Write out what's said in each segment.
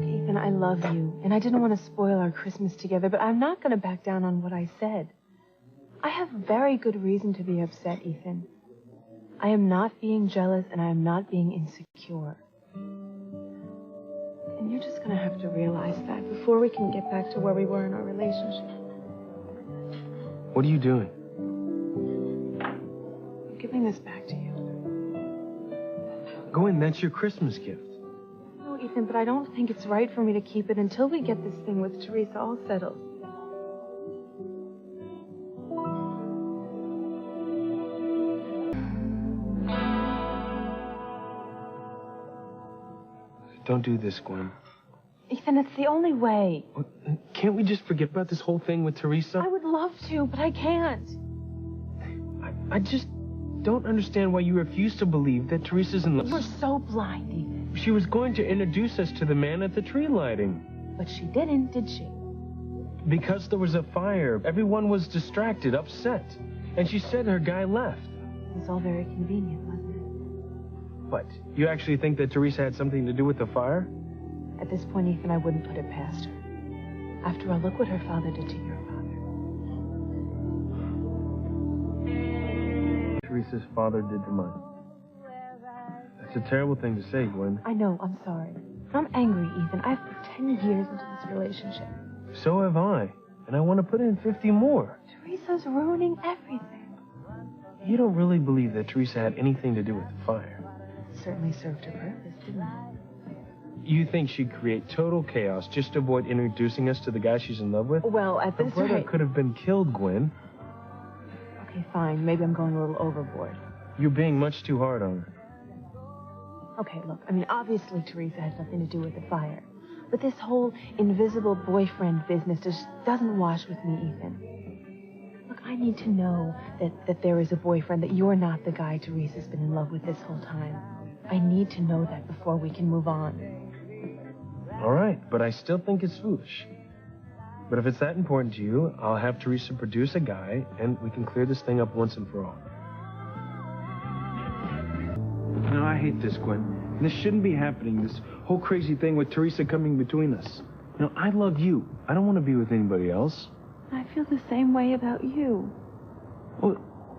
Ethan, I love you, and I didn't want to spoil our Christmas together, but I'm not going to back down on what I said. I have very good reason to be upset, Ethan. I am not being jealous, and I am not being insecure. And you're just going to have to realize that before we can get back to where we were in our relationship. What are you doing? I'm giving this back to you. Gwen, that's your Christmas gift. No, Ethan, but I don't think it's right for me to keep it until we get this thing with Teresa all settled. Don't do this, Gwen. Ethan, it's the only way. Can't we just forget about this whole thing with Teresa? I would love to, but I can't. I just don't understand why you refuse to believe that Teresa's in love. You're so blind, Ethan. She was going to introduce us to the man at the tree lighting. But she didn't, did she? Because there was a fire, everyone was distracted, upset. And she said her guy left. It was all very convenient, wasn't it? What? You actually think that Teresa had something to do with the fire? At this point, Ethan, I wouldn't put it past her. After all, look what her father did to your father. Teresa's father did to mine. That's a terrible thing to say, Gwen. I know, I'm sorry. I'm angry, Ethan. I've put 10 years into this relationship. So have I. And I want to put in 50 more. Teresa's ruining everything. You don't really believe that Teresa had anything to do with the fire? It certainly served her purpose, didn't it? You think she'd create total chaos just to avoid introducing us to the guy she's in love with? Well, at Her this brother rate... could have been killed, Gwen. Okay, fine. Maybe I'm going a little overboard. You're being much too hard on her. Okay, look, I mean, obviously Teresa has nothing to do with the fire. But this whole invisible boyfriend business just doesn't wash with me, Ethan. Look, I need to know that there is a boyfriend, that you're not the guy Teresa's been in love with this whole time. I need to know that before we can move on. All right, but I still think it's foolish. But if it's that important to you, I'll have Teresa produce a guy, and we can clear this thing up once and for all. No, I hate this, Gwen. This shouldn't be happening, this whole crazy thing with Teresa coming between us. You know, I love you. I don't want to be with anybody else. I feel the same way about you. Well,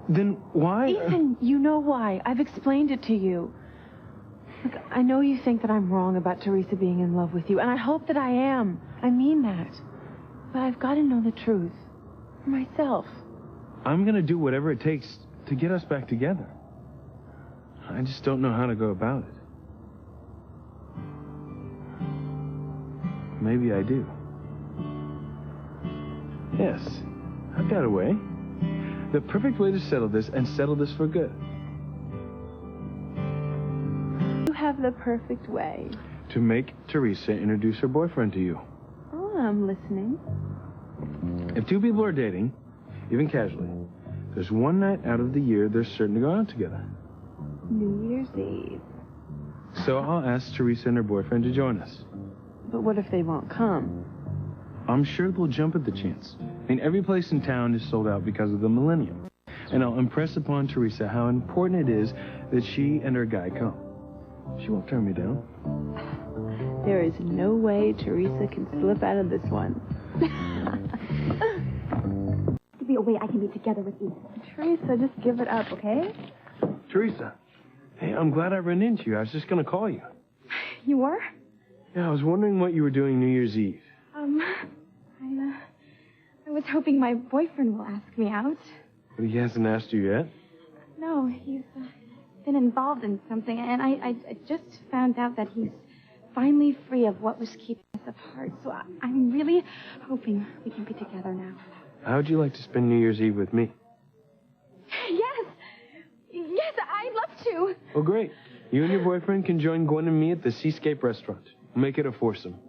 then why? Ethan, you know why. I've explained it to you. Look, I know you think that I'm wrong about Teresa being in love with you, and I hope that I am. I mean that. But I've got to know the truth. For myself. I'm going to do whatever it takes to get us back together. I just don't know how to go about it. Maybe I do. Yes, I've got a way. The perfect way to settle this, and settle this for good. You have the perfect way. To make Teresa introduce her boyfriend to you. Oh, I'm listening. If two people are dating, even casually, there's one night out of the year they're certain to go out together. New Year's Eve. So I'll ask Teresa and her boyfriend to join us. But what if they won't come? I'm sure they'll jump at the chance. I mean, every place in town is sold out because of the millennium. And I'll impress upon Teresa how important it is that she and her guy come. She won't turn me down. There is no way Teresa can slip out of this one. Give me a way I can be together with you. Teresa, just give it up, okay? Teresa, hey, I'm glad I ran into you. I was just going to call you. You were? Yeah, I was wondering what you were doing New Year's Eve. I was hoping my boyfriend will ask me out. But he hasn't asked you yet? No, he's been involved in something, and I just found out that he's finally free of what was keeping us apart. So I'm really hoping we can be together now. How would you like to spend New Year's Eve with me? Yes, I'd love to. Oh, great. You and your boyfriend can join Gwen and me at the Seascape restaurant. We'll make it a foursome.